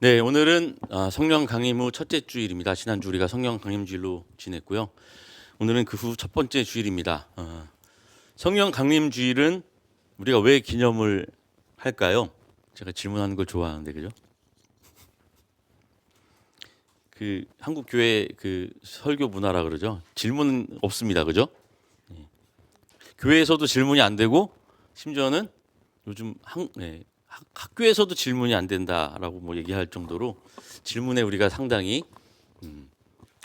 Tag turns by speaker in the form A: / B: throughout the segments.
A: 네, 오늘은 성령 강림 후 첫째 주일입니다. 지난주 우리가 성령 강림 주일로 지냈고요. 오늘은 그 후 첫 번째 주일입니다. 성령 강림 주일은 우리가 왜 기념을 할까요? 제가 질문하는 걸 좋아하는데 그죠? 그 한국 교회 그 설교 문화라 그러죠. 질문 없습니다. 그죠? 교회에서도 질문이 안 되고 심지어는 요즘 학교에서도 질문이 안 된다라고 뭐 얘기할 정도로 질문에 우리가 상당히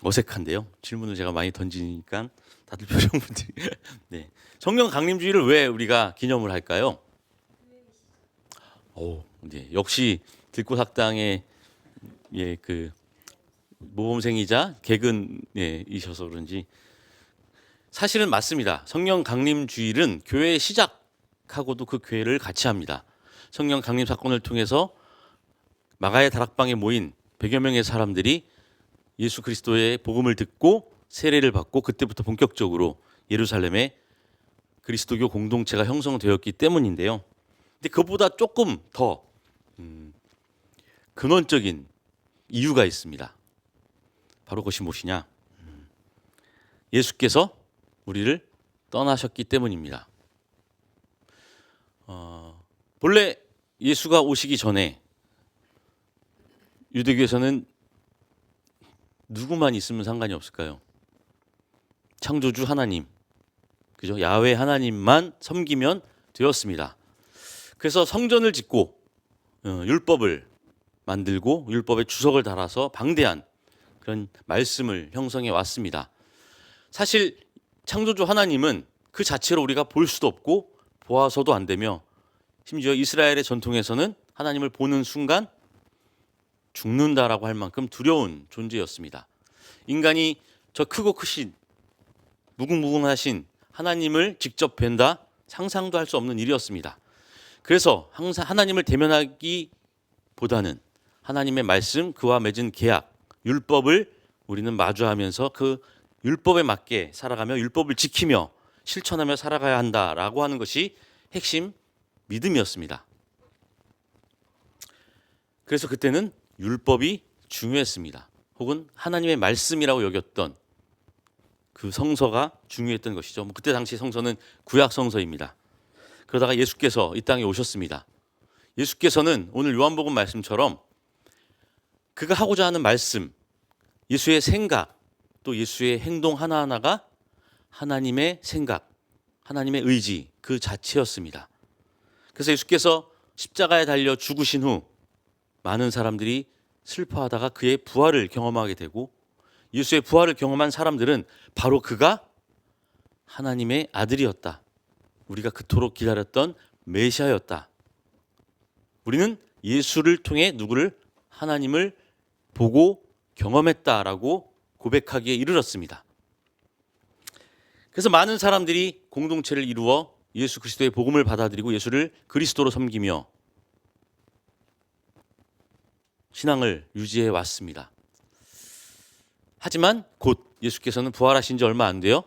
A: 어색한데요. 질문을 제가 많이 던지니까 다들 표정분들이 네. 성령 강림주의를 왜 우리가 기념을 할까요? 네. 역시 들꽃학당의 그 모범생이자 개근이셔서 그런지 사실은 맞습니다. 성령 강림주일은 교회의 시작하고도 그 교회를 같이 합니다. 성령 강림 사건을 통해서 마가의 다락방에 모인 100여 명의 사람들이 예수 그리스도의 복음을 듣고 세례를 받고 그때부터 본격적으로 예루살렘에 그리스도교 공동체가 형성되었기 때문인데요. 근데 그보다 조금 더 근원적인 이유가 있습니다. 바로 그것이 무엇이냐? 예수께서 우리를 떠나셨기 때문입니다. 본래 예수가 오시기 전에 유대교에서는 누구만 있으면 상관이 없을까요? 창조주 하나님, 그죠? 야훼 하나님만 섬기면 되었습니다. 그래서 성전을 짓고 율법을 만들고 율법에 주석을 달아서 방대한 그런 말씀을 형성해 왔습니다. 사실 창조주 하나님은 그 자체로 우리가 볼 수도 없고 보아서도 안 되며 심지어 이스라엘의 전통에서는 하나님을 보는 순간 죽는다라고 할 만큼 두려운 존재였습니다. 인간이 저 크고 크신 무궁무궁하신 하나님을 직접 뵌다 상상도 할 수 없는 일이었습니다. 그래서 항상 하나님을 대면하기보다는 하나님의 말씀, 그와 맺은 계약, 율법을 우리는 마주하면서 그 율법에 맞게 살아가며 율법을 지키며 실천하며 살아가야 한다라고 하는 것이 핵심 믿음이었습니다. 그래서 그때는 율법이 중요했습니다. 혹은 하나님의 말씀이라고 여겼던 그 성서가 중요했던 것이죠. 그때 당시 성서는 구약 성서입니다. 그러다가 예수께서 이 땅에 오셨습니다. 예수께서는 오늘 요한복음 말씀처럼 그가 하고자 하는 말씀, 예수의 생각, 또 예수의 행동 하나하나가 하나님의 생각, 하나님의 의지 그 자체였습니다. 그래서 예수께서 십자가에 달려 죽으신 후 많은 사람들이 슬퍼하다가 그의 부활을 경험하게 되고 예수의 부활을 경험한 사람들은 바로 그가 하나님의 아들이었다. 우리가 그토록 기다렸던 메시아였다. 우리는 예수를 통해 누구를? 하나님을 보고 경험했다라고 고백하기에 이르렀습니다. 그래서 많은 사람들이 공동체를 이루어 예수 그리스도의 복음을 받아들이고 예수를 그리스도로 섬기며 신앙을 유지해 왔습니다. 하지만 곧 예수께서는 부활하신 지 얼마 안 돼요.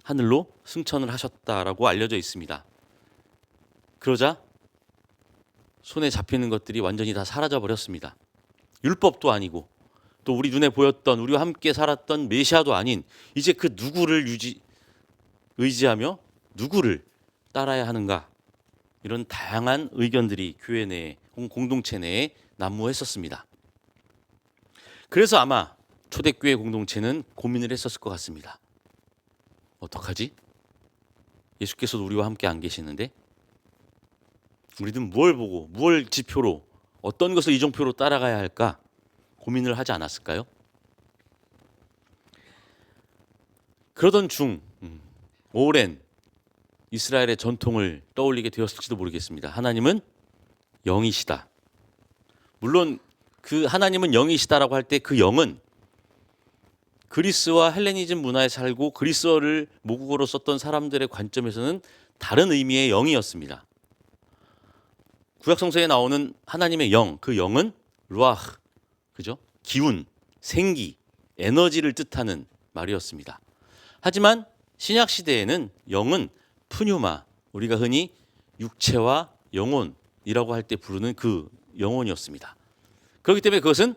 A: 하늘로 승천을 하셨다라고 알려져 있습니다. 그러자 손에 잡히는 것들이 완전히 다 사라져 버렸습니다. 율법도 아니고 또 우리 눈에 보였던 우리와 함께 살았던 메시아도 아닌 이제 그 누구를 의지하며 누구를 따라야 하는가 이런 다양한 의견들이 교회 내에 혹은 공동체 내에 난무했었습니다. 그래서 아마 초대교회 공동체는 고민을 했었을 것 같습니다. 어떡하지? 예수께서도 우리와 함께 안 계시는데 우리는 무엇을 보고 무엇을 지표로 어떤 것을 이정표로 따라가야 할까 고민을 하지 않았을까요? 그러던 중 오랜 이스라엘의 전통을 떠올리게 되었을지도 모르겠습니다. 하나님은 영이시다. 물론 그 하나님은 영이시다라고 할 때 그 영은 그리스와 헬레니즘 문화에 살고 그리스어를 모국어로 썼던 사람들의 관점에서는 다른 의미의 영이었습니다. 구약 성서에 나오는 하나님의 영, 그 영은 루아흐, 그죠? 기운, 생기, 에너지를 뜻하는 말이었습니다. 하지만 신약 시대에는 영은 푸뉴마, 우리가 흔히 육체와 영혼이라고 할 때 부르는 그 영혼이었습니다. 그렇기 때문에 그것은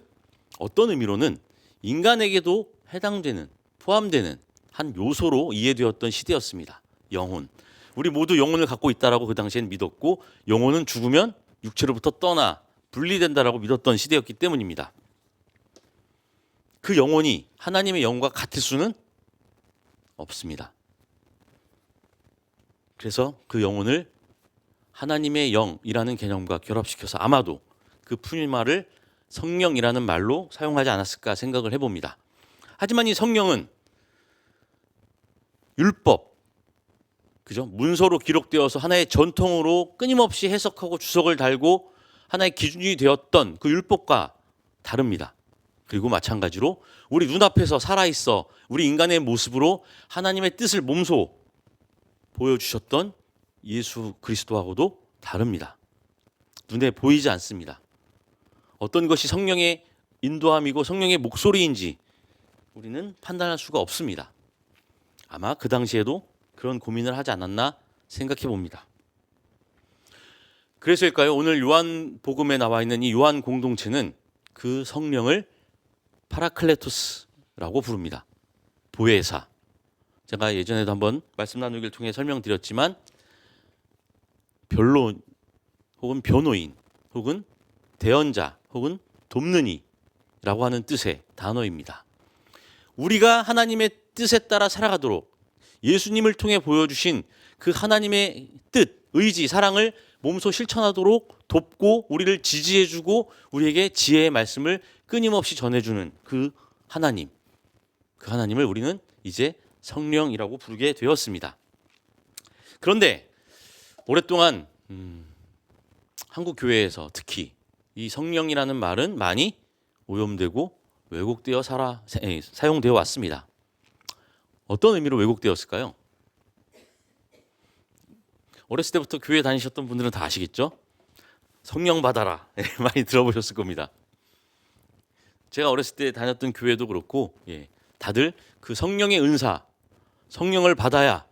A: 어떤 의미로는 인간에게도 해당되는, 포함되는 한 요소로 이해되었던 시대였습니다. 영혼. 우리 모두 영혼을 갖고 있다라고 그 당시엔 믿었고, 영혼은 죽으면 육체로부터 떠나 분리된다라고 믿었던 시대였기 때문입니다. 그 영혼이 하나님의 영과 같을 수는 없습니다. 그래서 그 영혼을 하나님의 영이라는 개념과 결합시켜서 아마도 그 푸니마를 성령이라는 말로 사용하지 않았을까 생각을 해봅니다. 하지만 이 성령은 율법, 그죠? 문서로 기록되어서 하나의 전통으로 끊임없이 해석하고 주석을 달고 하나의 기준이 되었던 그 율법과 다릅니다. 그리고 마찬가지로 우리 눈앞에서 살아있어 우리 인간의 모습으로 하나님의 뜻을 몸소 보여주셨던 예수 그리스도하고도 다릅니다. 눈에 보이지 않습니다. 어떤 것이 성령의 인도함이고 성령의 목소리인지 우리는 판단할 수가 없습니다. 아마 그 당시에도 그런 고민을 하지 않았나 생각해 봅니다. 그래서일까요? 오늘 요한복음에 나와 있는 이 요한 공동체는 그 성령을 파라클레토스라고 부릅니다. 보혜사. 제가 예전에도 한번 말씀 나누기를 통해 설명드렸지만 변론 혹은 변호인 혹은 대언자 혹은 돕는 이라고 하는 뜻의 단어입니다. 우리가 하나님의 뜻에 따라 살아가도록 예수님을 통해 보여주신 그 하나님의 뜻, 의지, 사랑을 몸소 실천하도록 돕고 우리를 지지해주고 우리에게 지혜의 말씀을 끊임없이 전해주는 그 하나님, 그 하나님을 우리는 이제 성령이라고 부르게 되었습니다. 그런데 오랫동안 한국 교회에서 특히 이 성령이라는 말은 많이 오염되고 왜곡되어 사용되어 왔습니다. 어떤 의미로 왜곡되었을까요? 어렸을 때부터 교회 다니셨던 분들은 다 아시겠죠? 성령 받아라 많이 들어보셨을 겁니다. 제가 어렸을 때 다녔던 교회도 그렇고 다들 그 성령의 은사, 성령을 받아야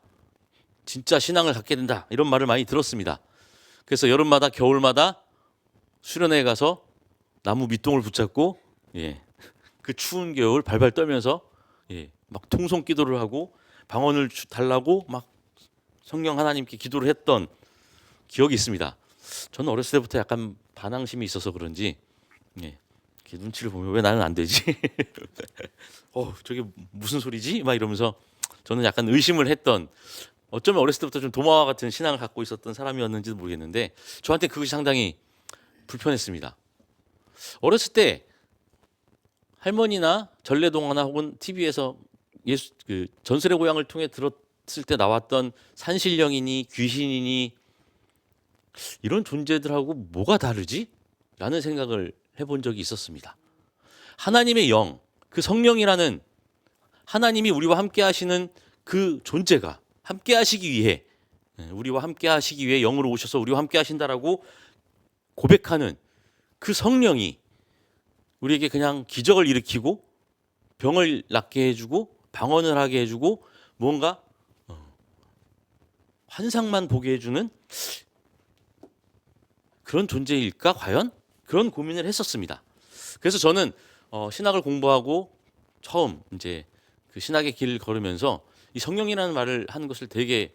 A: 진짜 신앙을 갖게 된다 이런 말을 많이 들었습니다. 그래서 여름마다 겨울마다 수련회에 가서 나무 밑동을 붙잡고 그 추운 겨울 발발 떨면서 막 통성 기도를 하고 방언을 달라고 막 성령 하나님께 기도를 했던 기억이 있습니다. 저는 어렸을 때부터 약간 반항심이 있어서 그런지 이렇게 눈치를 보면 왜 나는 안 되지? 저게 무슨 소리지? 막 이러면서 저는 약간 의심을 했던, 어쩌면 어렸을 때부터 좀 도마와 같은 신앙을 갖고 있었던 사람이었는지도 모르겠는데 저한테 그것이 상당히 불편했습니다. 어렸을 때 할머니나 전래동화나 혹은 TV에서 그 전설의 고향을 통해 들었을 때 나왔던 산신령이니 귀신이니 이런 존재들하고 뭐가 다르지? 라는 생각을 해본 적이 있었습니다. 하나님의 영, 그 성령이라는 하나님이 우리와 함께 하시는 그 존재가 함께 하시기 위해, 우리와 함께 하시기 위해 영으로 오셔서 우리와 함께 하신다라고 고백하는 그 성령이 우리에게 그냥 기적을 일으키고 병을 낫게 해주고 방언을 하게 해주고 뭔가 환상만 보게 해주는 그런 존재일까 과연? 그런 고민을 했었습니다. 그래서 저는 신학을 공부하고 처음 이제 그 신학의 길을 걸으면서 이 성령이라는 말을 하는 것을 되게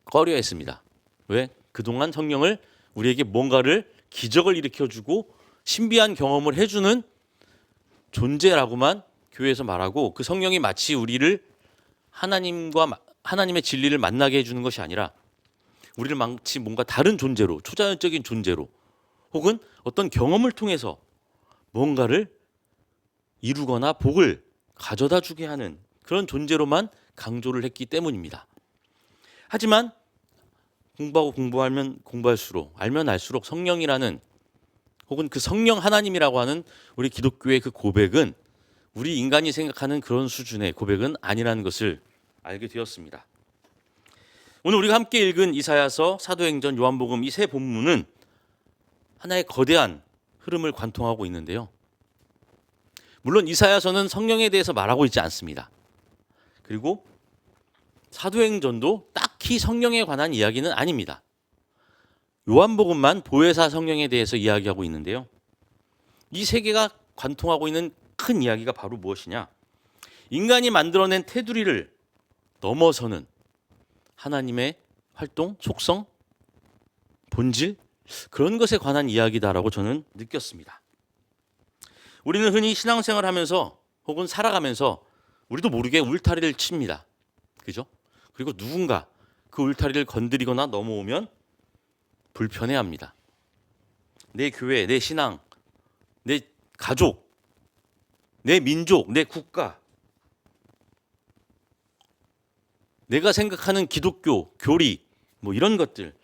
A: 꺼려했습니다. 왜? 그동안 성령을 우리에게 뭔가를 기적을 일으켜주고 신비한 경험을 해주는 존재라고만 교회에서 말하고 그 성령이 마치 우리를 하나님과 하나님의 진리를 만나게 해주는 것이 아니라 우리를 마치 뭔가 다른 존재로, 초자연적인 존재로 혹은 어떤 경험을 통해서 뭔가를 이루거나 복을 가져다 주게 하는 그런 존재로만 강조를 했기 때문입니다. 하지만 공부하고 공부하면 공부할수록 알면 알수록 성령이라는 혹은 그 성령 하나님이라고 하는 우리 기독교의 그 고백은 우리 인간이 생각하는 그런 수준의 고백은 아니라는 것을 알게 되었습니다. 오늘 우리가 함께 읽은 이사야서, 사도행전, 요한복음 이 세 본문은 하나의 거대한 흐름을 관통하고 있는데요. 물론 이사야서는 성령에 대해서 말하고 있지 않습니다. 그리고 사도행전도 딱히 성령에 관한 이야기는 아닙니다. 요한복음만 보혜사 성령에 대해서 이야기하고 있는데요. 이 세 개가 관통하고 있는 큰 이야기가 바로 무엇이냐? 인간이 만들어낸 테두리를 넘어서는 하나님의 활동, 속성, 본질, 그런 것에 관한 이야기다라고 저는 느꼈습니다. 우리는 흔히 신앙생활하면서 혹은 살아가면서 우리도 모르게 울타리를 칩니다. 그죠? 그리고 누군가 그 울타리를 건드리거나 넘어오면 불편해합니다. 내 교회, 내 신앙, 내 가족, 내 민족, 내 국가, 내가 생각하는 기독교, 교리, 뭐 이런 것들,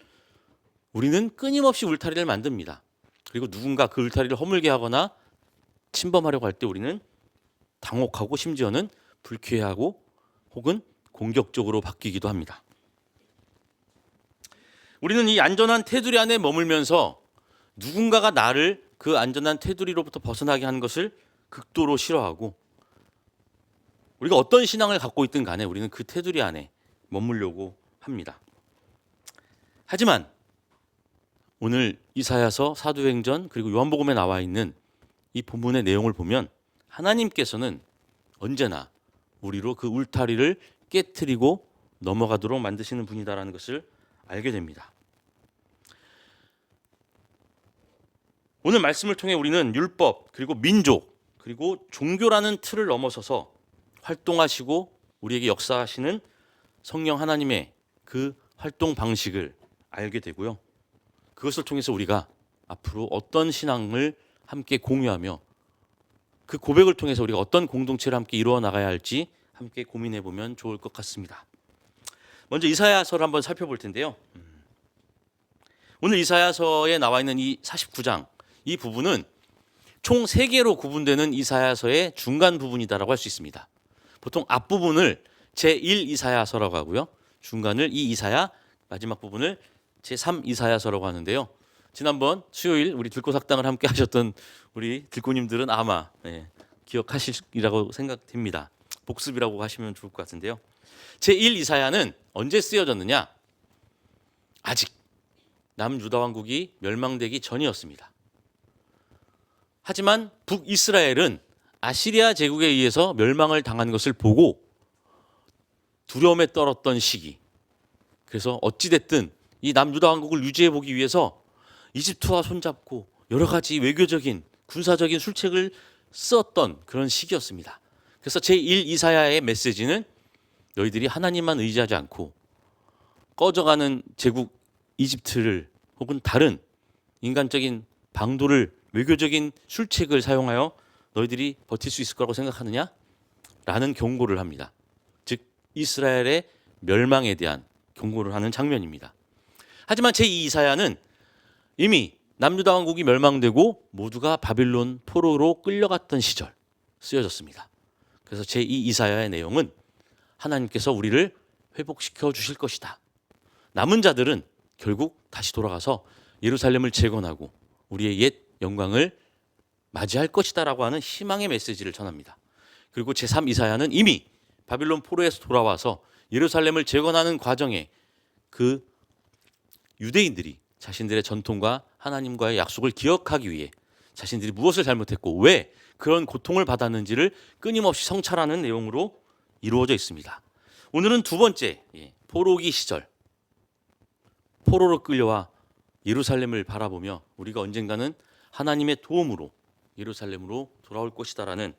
A: 우리는 끊임없이 울타리를 만듭니다. 그리고 누군가 그 울타리를 허물게 하거나 침범하려고 할 때 우리는 당혹하고 심지어는 불쾌하고 혹은 공격적으로 바뀌기도 합니다. 우리는 이 안전한 테두리 안에 머물면서 누군가가 나를 그 안전한 테두리로부터 벗어나게 하는 것을 극도로 싫어하고, 우리가 어떤 신앙을 갖고 있든 간에 우리는 그 테두리 안에 머물려고 합니다. 하지만 오늘 이사야서, 사도행전, 그리고 요한복음에 나와 있는 이 본문의 내용을 보면 하나님께서는 언제나 우리로 그 울타리를 깨트리고 넘어가도록 만드시는 분이다라는 것을 알게 됩니다. 오늘 말씀을 통해 우리는 율법, 그리고 민족, 그리고 종교라는 틀을 넘어서서 활동하시고 우리에게 역사하시는 성령 하나님의 그 활동 방식을 알게 되고요. 그것을 통해서 우리가 앞으로 어떤 신앙을 함께 공유하며 그 고백을 통해서 우리가 어떤 공동체를 함께 이루어 나가야 할지 함께 고민해 보면 좋을 것 같습니다. 먼저 이사야서를 한번 살펴볼 텐데요. 오늘 이사야서에 나와 있는 이 49장, 이 부분은 총 3개로 구분되는 이사야서의 중간 부분이다라고 할 수 있습니다. 보통 앞부분을 제1 이사야서라고 하고요. 중간을 2 이사야, 마지막 부분을 제3 이사야서라고 하는데요. 지난번 수요일 우리 들꽃학당을 함께 하셨던 우리 들꽃님들은 아마 기억하시리라고 생각됩니다. 복습이라고 하시면 좋을 것 같은데요. 제1 이사야는 언제 쓰여졌느냐? 아직 남유다 왕국이 멸망되기 전이었습니다. 하지만 북이스라엘은 아시리아 제국에 의해서 멸망을 당한 것을 보고 두려움에 떨었던 시기. 그래서 어찌됐든 이 남유다 왕국을 유지해보기 위해서 이집트와 손잡고 여러 가지 외교적인, 군사적인 술책을 썼던 그런 시기였습니다. 그래서 제1 이사야의 메시지는 너희들이 하나님만 의지하지 않고 꺼져가는 제국 이집트를 혹은 다른 인간적인 방도를, 외교적인 술책을 사용하여 너희들이 버틸 수 있을 거라고 생각하느냐? 라는 경고를 합니다. 즉 이스라엘의 멸망에 대한 경고를 하는 장면입니다. 하지만 제2 이사야는 이미 남유다 왕국이 멸망되고 모두가 바빌론 포로로 끌려갔던 시절 쓰여졌습니다. 그래서 제2 이사야의 내용은 하나님께서 우리를 회복시켜 주실 것이다. 남은 자들은 결국 다시 돌아가서 예루살렘을 재건하고 우리의 옛 영광을 맞이할 것이다라고 하는 희망의 메시지를 전합니다. 그리고 제3 이사야는 이미 바빌론 포로에서 돌아와서 예루살렘을 재건하는 과정에 그 유대인들이 자신들의 전통과 하나님과의 약속을 기억하기 위해 자신들이 무엇을 잘못했고 왜 그런 고통을 받았는지를 끊임없이 성찰하는 내용으로 이루어져 있습니다. 오늘은 두 번째, 포로기 시절, 포로로 끌려와 예루살렘을 바라보며 우리가 언젠가는 하나님의 도움으로 예루살렘으로 돌아올 것이다라는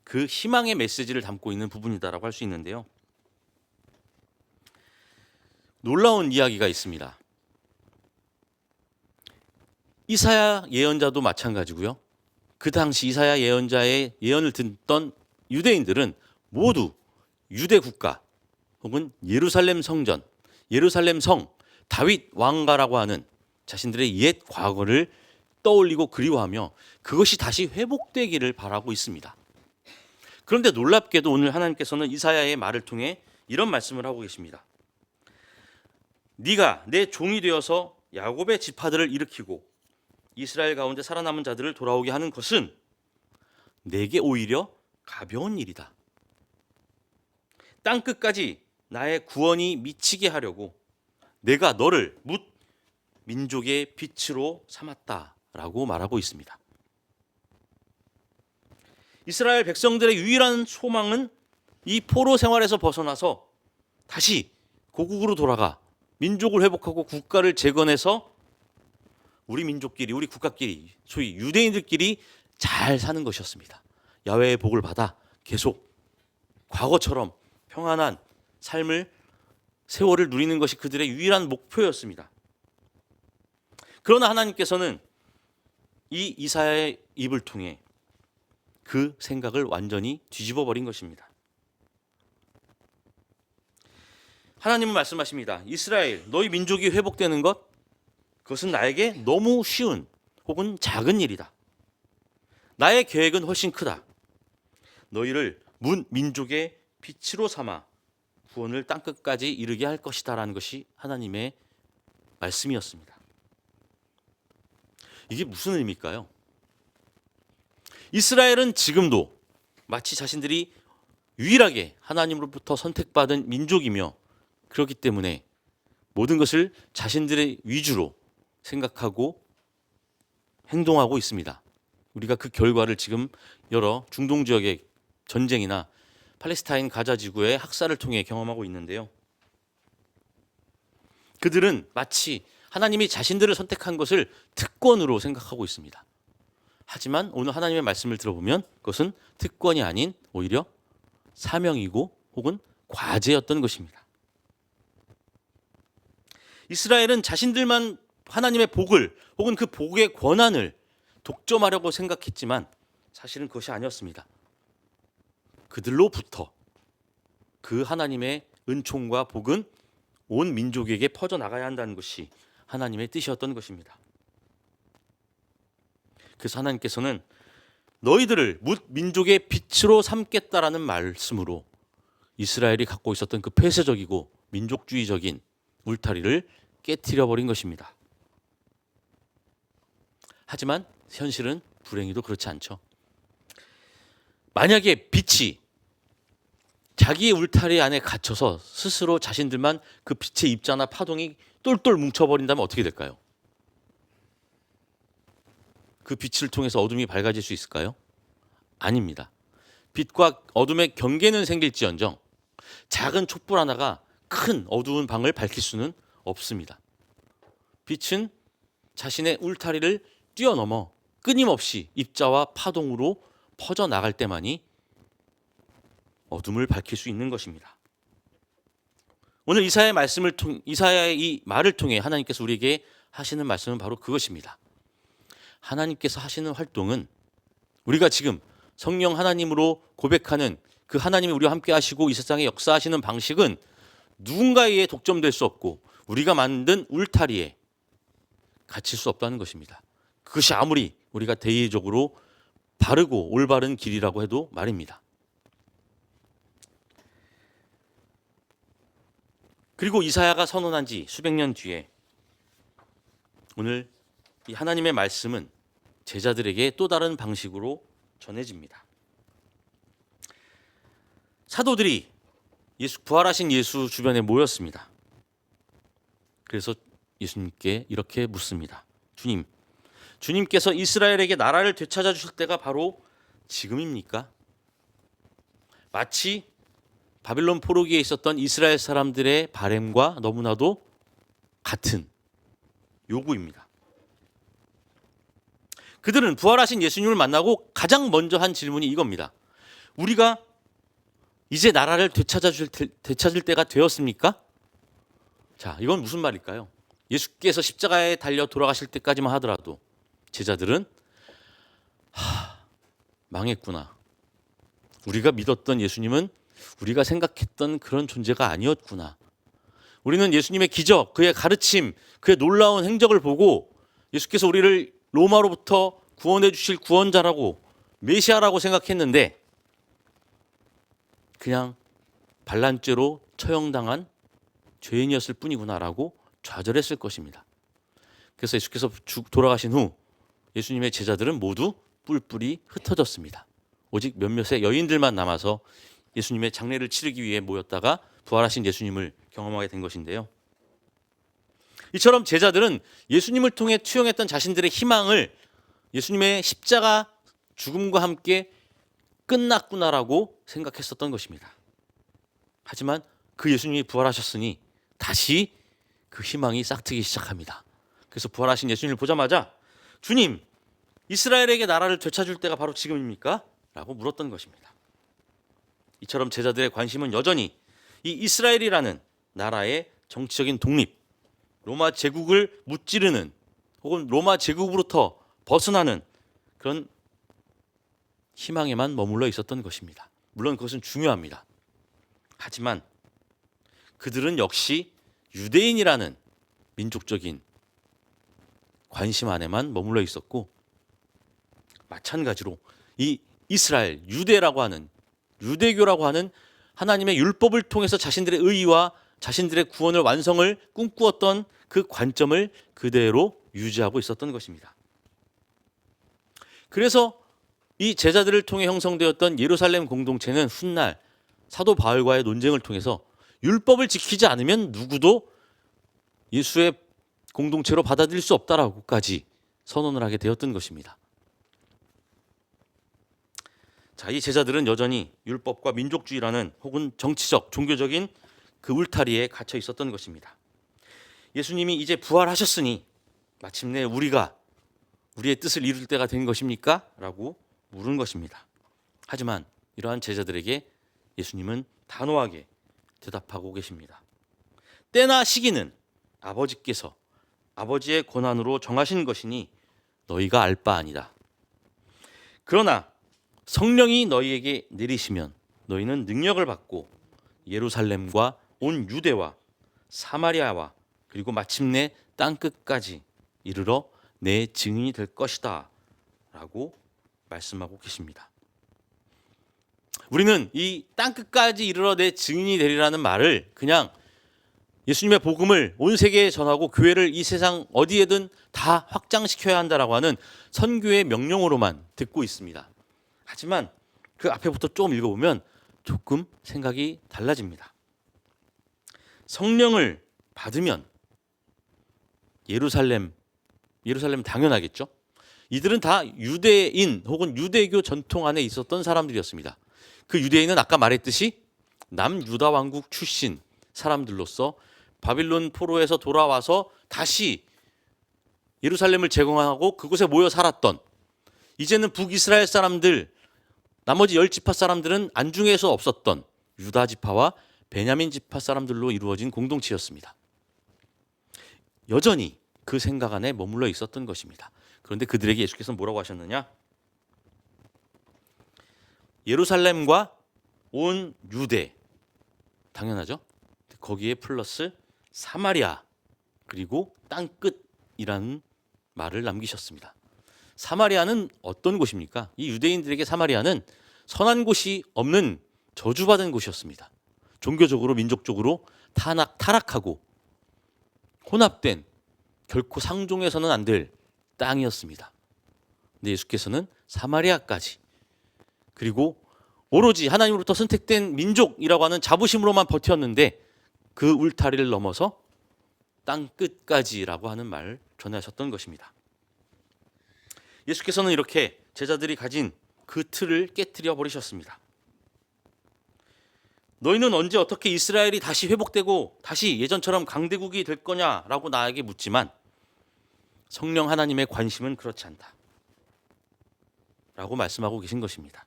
A: 그 희망의 메시지를 담고 있는 부분이다라고 할 수 있는데요. 놀라운 이야기가 있습니다. 이사야 예언자도 마찬가지고요. 그 당시 이사야 예언자의 예언을 듣던 유대인들은 모두 유대 국가 혹은 예루살렘 성전, 예루살렘 성, 다윗 왕가라고 하는 자신들의 옛 과거를 떠올리고 그리워하며 그것이 다시 회복되기를 바라고 있습니다. 그런데 놀랍게도 오늘 하나님께서는 이사야의 말을 통해 이런 말씀을 하고 계십니다. 네가 내 종이 되어서 야곱의 지파들을 일으키고 이스라엘 가운데 살아남은 자들을 돌아오게 하는 것은 내게 오히려 가벼운 일이다. 땅끝까지 나의 구원이 미치게 하려고 내가 너를 뭇 민족의 빛으로 삼았다라고 말하고 있습니다. 이스라엘 백성들의 유일한 소망은 이 포로 생활에서 벗어나서 다시 고국으로 돌아가 민족을 회복하고 국가를 재건해서 우리 민족끼리, 우리 국가끼리, 소위 유대인들끼리 잘 사는 것이었습니다. 야훼의 복을 받아 계속 과거처럼 평안한 삶을, 세월을 누리는 것이 그들의 유일한 목표였습니다. 그러나 하나님께서는 이 이사야의 입을 통해 그 생각을 완전히 뒤집어 버린 것입니다. 하나님은 말씀하십니다. 이스라엘, 너희 민족이 회복되는 것, 그것은 나에게 너무 쉬운 혹은 작은 일이다. 나의 계획은 훨씬 크다. 너희를 문 민족의 빛으로 삼아 구원을 땅끝까지 이르게 할 것이다 라는 것이 하나님의 말씀이었습니다. 이게 무슨 의미일까요? 이스라엘은 지금도 마치 자신들이 유일하게 하나님으로부터 선택받은 민족이며 그렇기 때문에 모든 것을 자신들의 위주로 생각하고 행동하고 있습니다. 우리가 그 결과를 지금 여러 중동 지역의 전쟁이나 팔레스타인 가자 지구의 학살을 통해 경험하고 있는데요. 그들은 마치 하나님이 자신들을 선택한 것을 특권으로 생각하고 있습니다. 하지만 오늘 하나님의 말씀을 들어보면 그것은 특권이 아닌 오히려 사명이고 혹은 과제였던 것입니다. 이스라엘은 자신들만 하나님의 복을 혹은 그 복의 권한을 독점하려고 생각했지만 사실은 그것이 아니었습니다. 그들로부터 그 하나님의 은총과 복은 온 민족에게 퍼져나가야 한다는 것이 하나님의 뜻이었던 것입니다. 그래서 하나님께서는 너희들을 뭇 민족의 빛으로 삼겠다라는 말씀으로 이스라엘이 갖고 있었던 그 폐쇄적이고 민족주의적인 울타리를 깨트려 버린 것입니다. 하지만 현실은 불행히도 그렇지 않죠. 만약에 빛이 자기의 울타리 안에 갇혀서 스스로 자신들만 그 빛의 입자나 파동이 똘똘 뭉쳐버린다면 어떻게 될까요? 그 빛을 통해서 어둠이 밝아질 수 있을까요? 아닙니다. 빛과 어둠의 경계는 생길지언정 작은 촛불 하나가 큰 어두운 방을 밝힐 수는 없습니다. 빛은 자신의 울타리를 뛰어넘어 끊임없이 입자와 파동으로 퍼져나갈 때만이 어둠을 밝힐 수 있는 것입니다. 오늘 이사야의 이 말을 통해 하나님께서 우리에게 하시는 말씀은 바로 그것입니다. 하나님께서 하시는 활동은 우리가 지금 성령 하나님으로 고백하는 그 하나님이 우리와 함께 하시고 이 세상에 역사하시는 방식은 누군가에 의해 독점될 수 없고 우리가 만든 울타리에 갇힐 수 없다는 것입니다. 그것이 아무리 우리가 대의적으로 바르고 올바른 길이라고 해도 말입니다. 그리고 이사야가 선언한 지 수백 년 뒤에 오늘 이 하나님의 말씀은 제자들에게 또 다른 방식으로 전해집니다. 사도들이 부활하신 예수 주변에 모였습니다. 그래서 예수님께 이렇게 묻습니다. 주님께서 이스라엘에게 나라를 되찾아 주실 때가 바로 지금입니까? 마치 바빌론 포로기에 있었던 이스라엘 사람들의 바램과 너무나도 같은 요구입니다. 그들은 부활하신 예수님을 만나고 가장 먼저 한 질문이 이겁니다. 우리가 이제 나라를 되찾을 때가 되었습니까? 자, 이건 무슨 말일까요? 예수께서 십자가에 달려 돌아가실 때까지만 하더라도 제자들은 망했구나. 우리가 믿었던 예수님은 우리가 생각했던 그런 존재가 아니었구나. 우리는 예수님의 기적, 그의 가르침, 그의 놀라운 행적을 보고 예수께서 우리를 로마로부터 구원해 주실 구원자라고 메시아라고 생각했는데 그냥 반란죄로 처형당한 죄인이었을 뿐이구나라고 좌절했을 것입니다. 그래서 예수께서 돌아가신 후 예수님의 제자들은 모두 뿔뿔이 흩어졌습니다. 오직 몇몇의 여인들만 남아서 예수님의 장례를 치르기 위해 모였다가 부활하신 예수님을 경험하게 된 것인데요. 이처럼 제자들은 예수님을 통해 투영했던 자신들의 희망을 예수님의 십자가 죽음과 함께 끝났구나라고 생각했었던 것입니다. 하지만 그 예수님이 부활하셨으니 다시 그 희망이 싹트기 시작합니다. 그래서 부활하신 예수님을 보자마자 주님, 이스라엘에게 나라를 되찾을 때가 바로 지금입니까? 라고 물었던 것입니다. 이처럼 제자들의 관심은 여전히 이 이스라엘이라는 나라의 정치적인 독립, 로마 제국을 무찌르는 혹은 로마 제국으로부터 벗어나는 그런 희망에만 머물러 있었던 것입니다. 물론 그것은 중요합니다. 하지만 그들은 역시 유대인이라는 민족적인 관심 안에만 머물러 있었고, 마찬가지로 이 이스라엘, 유대라고 하는, 유대교라고 하는 하나님의 율법을 통해서 자신들의 의의와 자신들의 구원을 완성을 꿈꾸었던 그 관점을 그대로 유지하고 있었던 것입니다. 그래서 이 제자들을 통해 형성되었던 예루살렘 공동체는 훗날 사도 바울과의 논쟁을 통해서 율법을 지키지 않으면 누구도 예수의 공동체로 받아들일 수 없다라고까지 선언을 하게 되었던 것입니다. 자, 이 제자들은 여전히 율법과 민족주의라는 혹은 정치적, 종교적인 그 울타리에 갇혀 있었던 것입니다. 예수님이 이제 부활하셨으니 마침내 우리가 우리의 뜻을 이룰 때가 된 것입니까? 라고 물은 것입니다. 하지만 이러한 제자들에게 예수님은 단호하게 대답하고 계십니다. 때나 시기는 아버지께서 아버지의 권한으로 정하신 것이니 너희가 알 바 아니다. 그러나 성령이 너희에게 내리시면 너희는 능력을 받고 예루살렘과 온 유대와 사마리아와 그리고 마침내 땅끝까지 이르러 내 증인이 될 것이다 라고 말씀하고 계십니다. 우리는 이 땅끝까지 이르러 내 증인이 되리라는 말을 그냥 예수님의 복음을 온 세계에 전하고 교회를 이 세상 어디에든 다 확장시켜야 한다라고 하는 선교의 명령으로만 듣고 있습니다. 하지만 그 앞에부터 조금 읽어보면 조금 생각이 달라집니다. 성령을 받으면 예루살렘 당연하겠죠. 이들은 다 유대인 혹은 유대교 전통 안에 있었던 사람들이었습니다. 그 유대인은 아까 말했듯이 남유다 왕국 출신 사람들로서 바빌론 포로에서 돌아와서 다시 예루살렘을 제공하고 그곳에 모여 살았던, 이제는 북이스라엘 사람들, 나머지 10지파 사람들은 안중에서 없었던 유다 지파와 베냐민 지파 사람들로 이루어진 공동체였습니다. 여전히 그 생각 안에 머물러 있었던 것입니다. 그런데 그들에게 예수께서는 뭐라고 하셨느냐? 예루살렘과 온 유대, 당연하죠. 거기에 플러스 사마리아 그리고 땅끝이라는 말을 남기셨습니다. 사마리아는 어떤 곳입니까? 이 유대인들에게 사마리아는 선한 곳이 없는 저주받은 곳이었습니다. 종교적으로 민족적으로 타락하고 혼합된, 결코 상종해서는 안 될 땅이었습니다. 근데 예수께서는 사마리아까지, 그리고 오로지 하나님으로부터 선택된 민족이라고 하는 자부심으로만 버텼는데 그 울타리를 넘어서 땅 끝까지라고 하는 말을 전하셨던 것입니다. 예수께서는 이렇게 제자들이 가진 그 틀을 깨뜨려 버리셨습니다. 너희는 언제 어떻게 이스라엘이 다시 회복되고 다시 예전처럼 강대국이 될 거냐라고 나에게 묻지만 성령 하나님의 관심은 그렇지 않다 라고 말씀하고 계신 것입니다.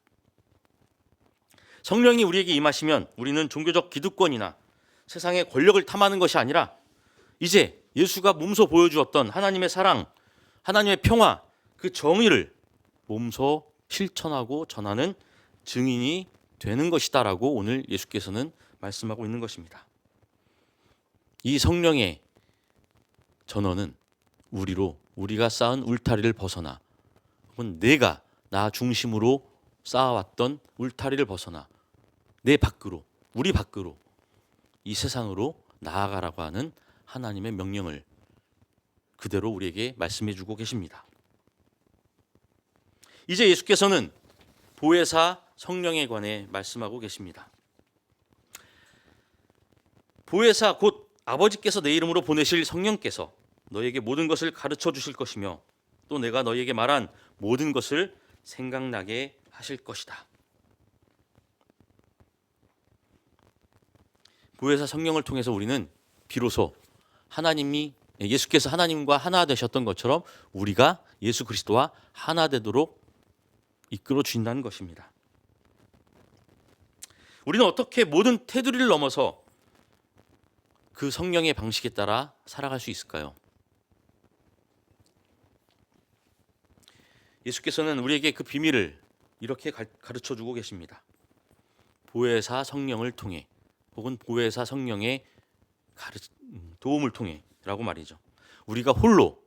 A: 성령이 우리에게 임하시면 우리는 종교적 기득권이나 세상의 권력을 탐하는 것이 아니라 이제 예수가 몸소 보여주었던 하나님의 사랑, 하나님의 평화, 그 정의를 몸소 실천하고 전하는 증인이 되는 것이다라고 오늘 예수께서는 말씀하고 있는 것입니다. 이 성령의 전언은 우리가 쌓은 울타리를 벗어나 혹은 내가 나 중심으로 쌓아왔던 울타리를 벗어나 내 밖으로, 우리 밖으로, 이 세상으로 나아가라고 하는 하나님의 명령을 그대로 우리에게 말씀해 주고 계십니다. 이제 예수께서는 보혜사 성령에 관해 말씀하고 계십니다. 보혜사 곧 아버지께서 내 이름으로 보내실 성령께서 너에게 모든 것을 가르쳐 주실 것이며 또 내가 너에게 말한 모든 것을 생각나게 하실 것이다. 보혜사 성령을 통해서 우리는 비로소 예수께서 하나님과 하나 되셨던 것처럼 우리가 예수 그리스도와 하나 되도록 이끌어 주신다는 것입니다. 우리는 어떻게 모든 테두리를 넘어서 그 성령의 방식에 따라 살아갈 수 있을까요? 예수께서는 우리에게 그 비밀을 이렇게 가르쳐 주고 계십니다. 보혜사 성령을 통해 혹은 보혜사 성령의 도움을 통해라고 말이죠. 우리가 홀로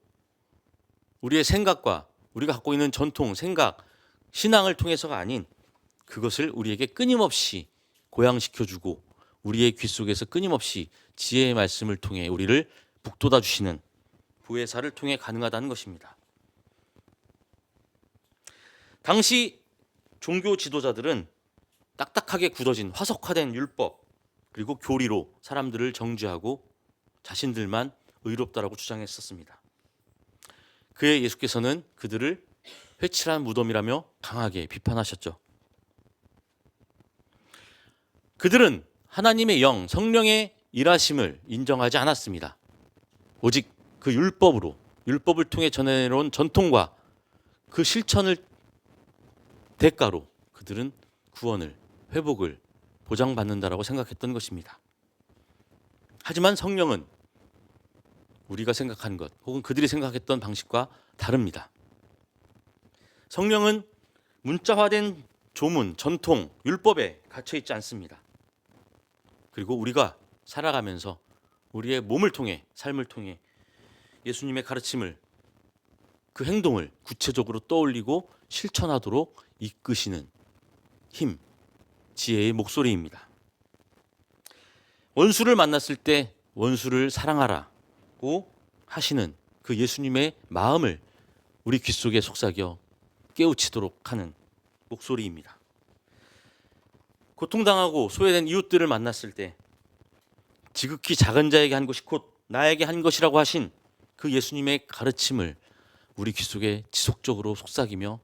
A: 우리의 생각과 우리가 갖고 있는 전통, 생각, 신앙을 통해서가 아닌 그것을 우리에게 끊임없이 고양시켜주고 우리의 귀 속에서 끊임없이 지혜의 말씀을 통해 우리를 북돋아 주시는 보혜사를 통해 가능하다는 것입니다. 당시 종교 지도자들은 딱딱하게 굳어진 화석화된 율법 그리고 교리로 사람들을 정죄하고 자신들만 의롭다라고 주장했었습니다. 그의 예수께서는 그들을 회칠한 무덤이라며 강하게 비판하셨죠. 그들은 하나님의 영, 성령의 일하심을 인정하지 않았습니다. 오직 그 율법을 통해 전해내려온 전통과 그 실천을 대가로 그들은 구원을, 회복을 보장받는다라고 생각했던 것입니다. 하지만 성령은 우리가 생각한 것 혹은 그들이 생각했던 방식과 다릅니다. 성령은 문자화된 조문, 전통, 율법에 갇혀 있지 않습니다. 그리고 우리가 살아가면서 우리의 몸을 통해, 삶을 통해 예수님의 가르침을, 그 행동을 구체적으로 떠올리고 실천하도록 이끄시는 힘, 지혜의 목소리입니다. 원수를 만났을 때 원수를 사랑하라고 하시는 그 예수님의 마음을 우리 귀 속에 속삭여 깨우치도록 하는 목소리입니다. 고통당하고 소외된 이웃들을 만났을 때 지극히 작은 자에게 한 것이 곧 나에게 한 것이라고 하신 그 예수님의 가르침을 우리 귀 속에 지속적으로 속삭이며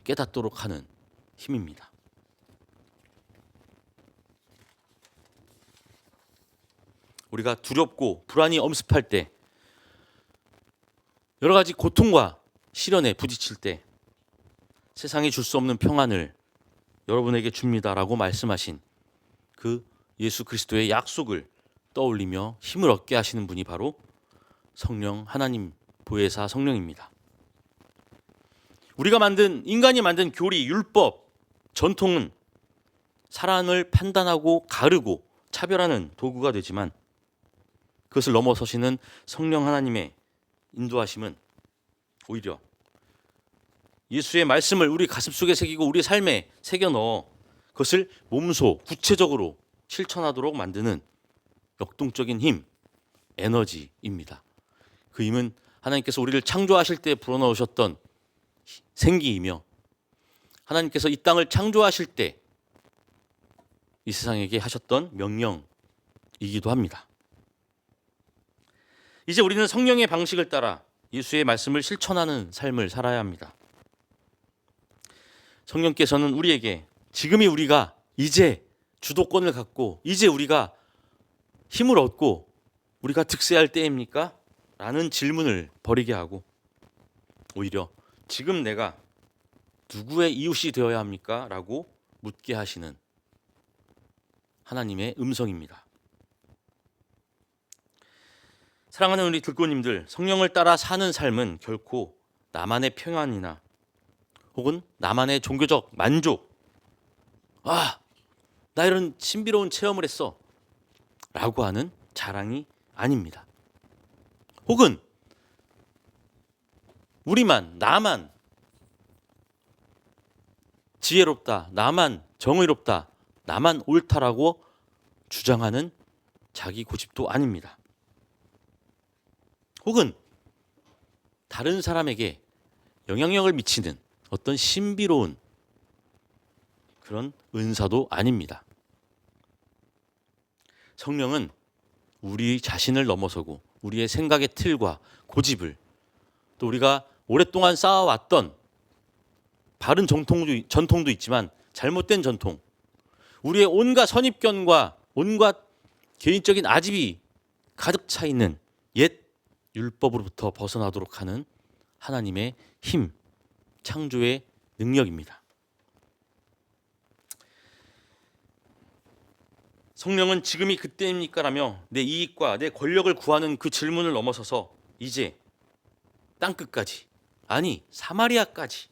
A: 깨닫도록 하는 힘입니다. 우리가 두렵고 불안이 엄습할 때, 여러 가지 고통과 시련에 부딪힐 때 세상이 줄 수 없는 평안을 여러분에게 줍니다라고 말씀하신 그 예수 그리스도의 약속을 떠올리며 힘을 얻게 하시는 분이 바로 성령, 하나님 보혜사 성령입니다. 인간이 만든 교리, 율법, 전통은 사람을 판단하고 가르고 차별하는 도구가 되지만 그것을 넘어서시는 성령 하나님의 인도하심은 오히려 예수의 말씀을 우리 가슴속에 새기고 우리 삶에 새겨 넣어 그것을 몸소 구체적으로 실천하도록 만드는 역동적인 힘, 에너지입니다. 그 힘은 하나님께서 우리를 창조하실 때 불어넣으셨던 생기이며 하나님께서 이 땅을 창조하실 때 이 세상에게 하셨던 명령이기도 합니다. 이제 우리는 성령의 방식을 따라 예수의 말씀을 실천하는 삶을 살아야 합니다. 성령께서는 우리에게 지금이 우리가 이제 주도권을 갖고 이제 우리가 힘을 얻고 우리가 득세할 때입니까? 라는 질문을 버리게 하고 오히려 지금 내가 누구의 이웃이 되어야 합니까? 라고 묻게 하시는 하나님의 음성입니다. 사랑하는 우리 들꽃님들, 성령을 따라 사는 삶은 결코 나만의 평안이나 혹은 나만의 종교적 만족, 나 이런 신비로운 체험을 했어 라고 하는 자랑이 아닙니다. 혹은 나만 지혜롭다, 나만 정의롭다, 나만 옳다라고 주장하는 자기 고집도 아닙니다. 혹은 다른 사람에게 영향력을 미치는 어떤 신비로운 그런 은사도 아닙니다. 성령은 우리 자신을 넘어서고 우리의 생각의 틀과 고집을, 또 우리가 오랫동안 쌓아왔던 바른 전통도 있지만 잘못된 전통, 우리의 온갖 선입견과 온갖 개인적인 아집이 가득 차 있는 옛 율법으로부터 벗어나도록 하는 하나님의 힘, 창조의 능력입니다. 성령은 지금이 그때입니까? 라며 내 이익과 내 권력을 구하는 그 질문을 넘어서서 이제 땅끝까지, 아니 사마리아까지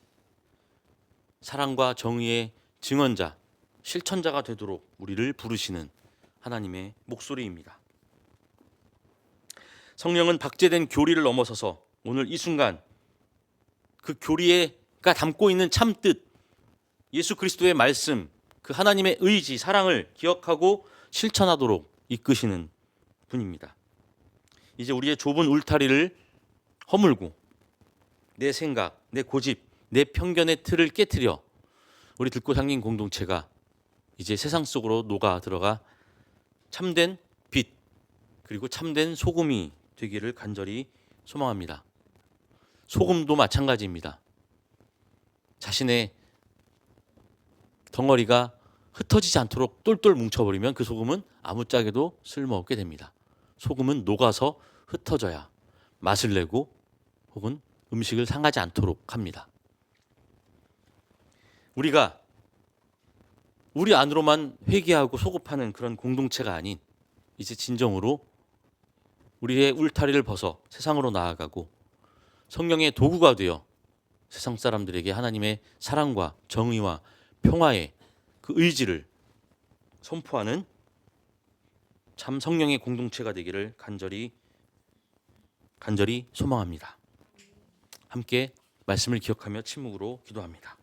A: 사랑과 정의의 증언자, 실천자가 되도록 우리를 부르시는 하나님의 목소리입니다. 성령은 박제된 교리를 넘어서서 오늘 이 순간 그 교리가 담고 있는 참뜻, 예수 그리스도의 말씀, 그 하나님의 의지, 사랑을 기억하고 실천하도록 이끄시는 분입니다. 이제 우리의 좁은 울타리를 허물고 내 생각, 내 고집, 내 편견의 틀을 깨트려 우리 들꽃 향긴 공동체가 이제 세상 속으로 녹아 들어가 참된 빛, 그리고 참된 소금이 되기를 간절히 소망합니다. 소금도 마찬가지입니다. 자신의 덩어리가 흩어지지 않도록 똘똘 뭉쳐버리면 그 소금은 아무짝에도 쓸모없게 됩니다. 소금은 녹아서 흩어져야 맛을 내고 혹은 음식을 상하지 않도록 합니다. 우리가 우리 안으로만 회개하고 소급하는 그런 공동체가 아닌 이제 진정으로 우리의 울타리를 벗어 세상으로 나아가고 성령의 도구가 되어 세상 사람들에게 하나님의 사랑과 정의와 평화의 그 의지를 선포하는 참 성령의 공동체가 되기를 간절히 소망합니다. 함께 말씀을 기억하며 침묵으로 기도합니다.